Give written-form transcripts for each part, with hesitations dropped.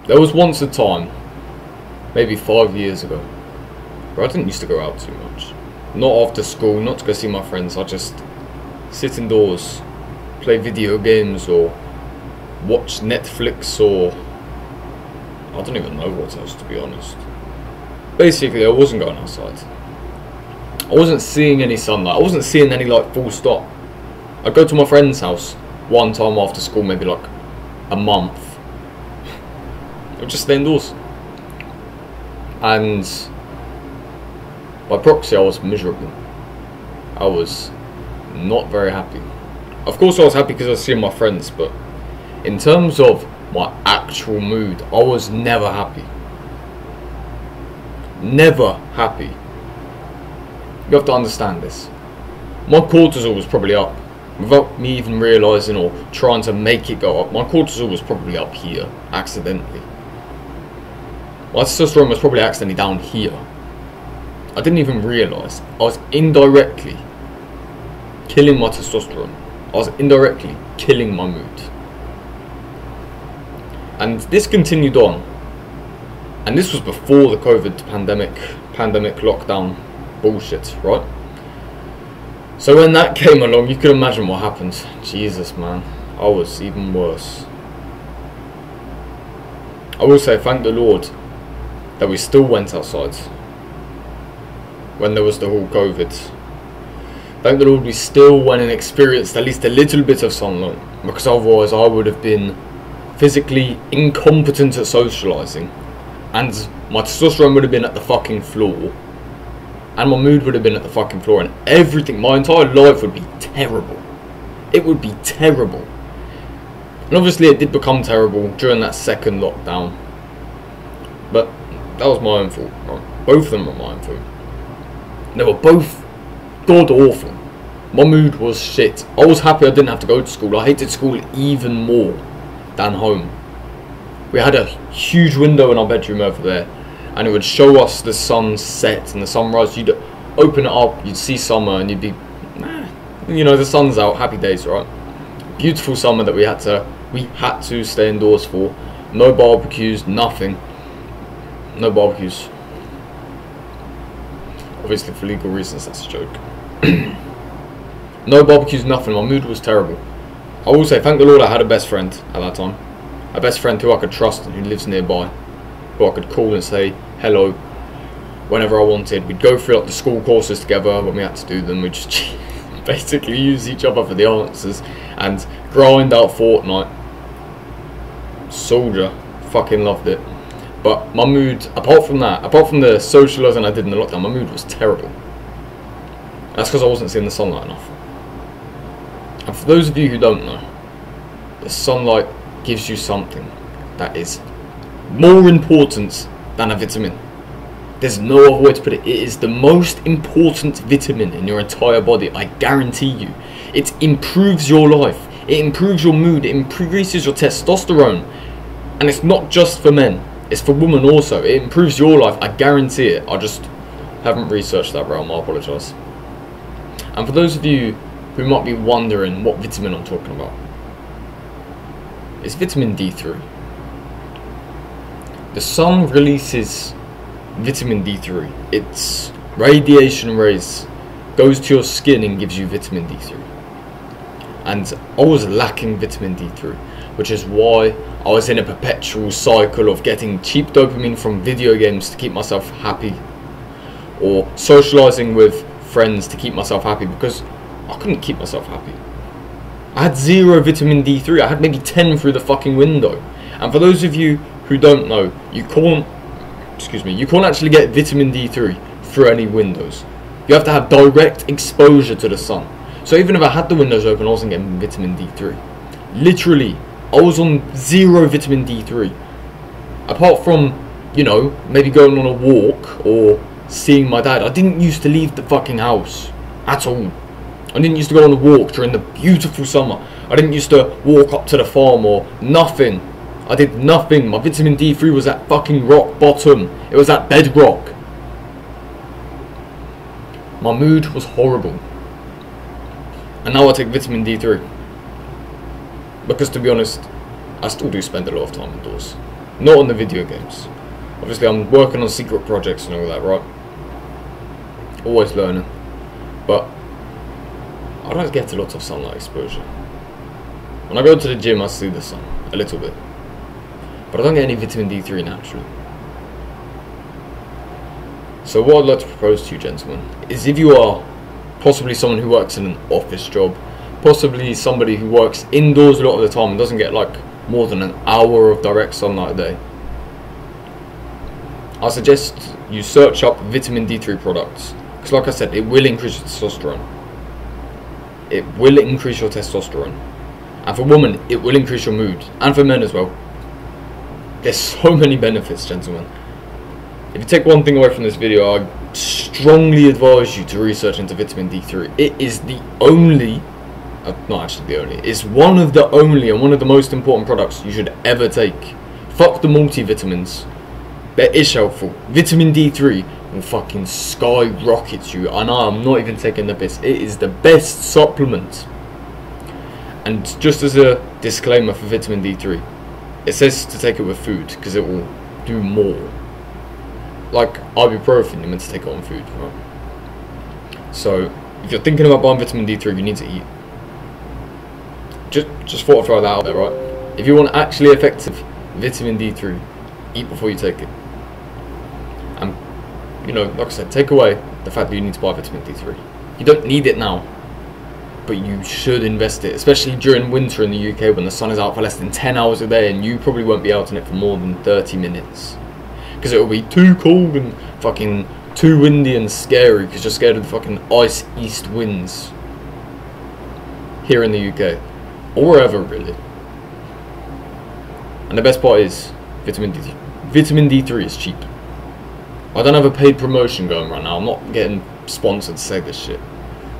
There was once a time, maybe 5 years ago, where I didn't used to go out too much. Not after school, not to go see my friends. I just sit indoors, play video games, or watch Netflix, or I don't even know what else, to be honest. Basically, I wasn't going outside. I wasn't seeing any sunlight. I wasn't seeing any light, full stop. I'd go to my friend's house one time after school, maybe like a month. I'd just stay indoors. And by proxy, I was miserable. I was not very happy. Of course, I was happy because I was seeing my friends, but in terms of my actual mood, I was never happy. Never happy. You have to understand this. My cortisol was probably up without me even realising or trying to make it go up. My cortisol was probably up here accidentally. My testosterone was probably accidentally down here. I didn't even realise. I was indirectly killing my testosterone. I was indirectly killing my mood. And this continued on. And this was before the COVID pandemic lockdown bullshit, right? So when that came along, you can imagine what happened. Jesus, man. I was even worse. I will say, thank the Lord that we still went outside when there was the whole COVID. Thank the Lord we still went and experienced at least a little bit of sunlight, because otherwise I would have been physically incompetent at socialising, and my testosterone would have been at the fucking floor, and my mood would have been at the fucking floor, and everything, my entire life would be terrible. It would be terrible. And obviously it did become terrible during that second lockdown, but that was my own fault, right? Both of them were my own fault. They were both god awful. My mood was shit. I was happy I didn't have to go to school. I hated school even more than home. We had a huge window in our bedroom over there, and it would show us the sunset and the sunrise. You'd open it up, you'd see summer, and you'd be, you know, the sun's out, happy days, right? Beautiful summer that we had to stay indoors for. No barbecues, nothing. No barbecues. Obviously for legal reasons, that's a joke. No barbecues, nothing. My mood was terrible. I will say, thank the Lord I had a best friend at that time. A best friend who I could trust and who lives nearby. Who I could call and say hello whenever I wanted. We'd go through like the school courses together when we had to do them. We'd just basically use each other for the answers and grind out Fortnite. Soldier. Fucking loved it. But my mood, apart from that, apart from the socialising I did in the lockdown, my mood was terrible. That's because I wasn't seeing the sunlight enough. And for those of you who don't know, the sunlight gives you something that is more important than a vitamin. There's no other way to put it. It is the most important vitamin in your entire body, I guarantee you. It improves your life. It improves your mood. It increases your testosterone. And it's not just for men. It's for women also. It improves your life. I guarantee it. I just haven't researched that realm. I apologise. And for those of you who might be wondering what vitamin I'm talking about, it's vitamin D3. The sun releases vitamin D3. Its radiation rays goes to your skin and gives you vitamin D3. And I was lacking vitamin D3, which is why I was in a perpetual cycle of getting cheap dopamine from video games to keep myself happy, or socialising with friends to keep myself happy, because I couldn't keep myself happy. I had 0 vitamin D3. I had maybe 10 through the fucking window. And for those of you who don't know, you can't actually get vitamin D3 through any windows. You have to have direct exposure to the sun. So even if I had the windows open, I wasn't getting vitamin D3. Literally, I was on 0 vitamin D3. Apart from, you know, maybe going on a walk or seeing my dad. I didn't used to leave the fucking house at all. I didn't used to go on a walk during the beautiful summer. I didn't used to walk up to the farm or nothing. I did nothing. My vitamin D3 was at fucking rock bottom. It was at bedrock. My mood was horrible. And now I take vitamin D3. Because to be honest, I still do spend a lot of time indoors. Not on the video games. Obviously, I'm working on secret projects and all that, right? Always learning. But I don't get a lot of sunlight exposure. When I go to the gym, I see the sun a little bit. But I don't get any vitamin D3 naturally. So what I'd like to propose to you, gentlemen, is if you are possibly someone who works in an office job, possibly somebody who works indoors a lot of the time and doesn't get like more than an hour of direct sunlight a day, I suggest you search up vitamin D3 products, because like I said, it will increase your testosterone. It will increase your testosterone. And for women, it will increase your mood, and for men as well. There's so many benefits, gentlemen. If you take one thing away from this video, I strongly advise you to research into vitamin D3. It is the only, not actually the only, it's one of the only and one of the most important products you should ever take. Fuck the multivitamins. That is helpful. Vitamin D3 will fucking skyrocket you. I know, I'm not even taking the piss. It is the best supplement. And just as a disclaimer for vitamin D3, it says to take it with food because it will do more. Like ibuprofen, you're meant to take it on food, right? So if you're thinking about buying vitamin D3, you need to eat. Just thought I'd throw that out there, right? If you want actually effective vitamin D3, eat before you take it. And you know, like I said, take away the fact that you need to buy vitamin D3. You don't need it now, but you should invest it, especially during winter in the UK when the sun is out for less than 10 hours a day and you probably won't be out in it for more than 30 minutes. Because it will be too cold and fucking too windy and scary because you're scared of the fucking ice east winds here in the UK. Or wherever, really. And the best part is, vitamin D3 is cheap. I don't have a paid promotion going right now. I'm not getting sponsored to say this shit.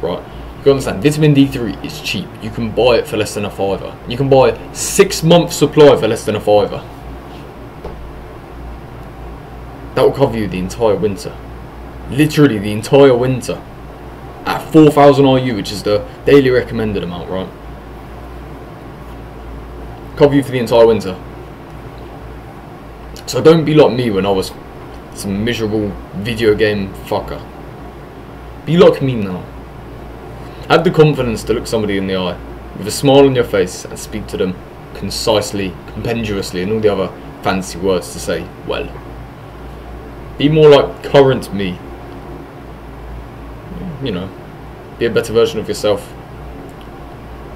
Right? You understand, vitamin D3 is cheap. You can buy it for less than a £5. You can buy 6 months supply for less than a £5. That will cover you the entire winter. Literally the entire winter. At 4,000 IU, which is the daily recommended amount, right? Cover you for the entire winter. So don't be like me when I was some miserable video game fucker. Be like me now. Have the confidence to look somebody in the eye with a smile on your face and speak to them concisely, compendiously, and all the other fancy words to say well. Be more like current me. You know, be a better version of yourself.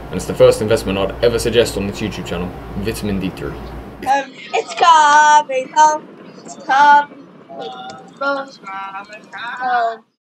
And it's the first investment I'd ever suggest on this YouTube channel, vitamin D3. It's coming home. It's coming home.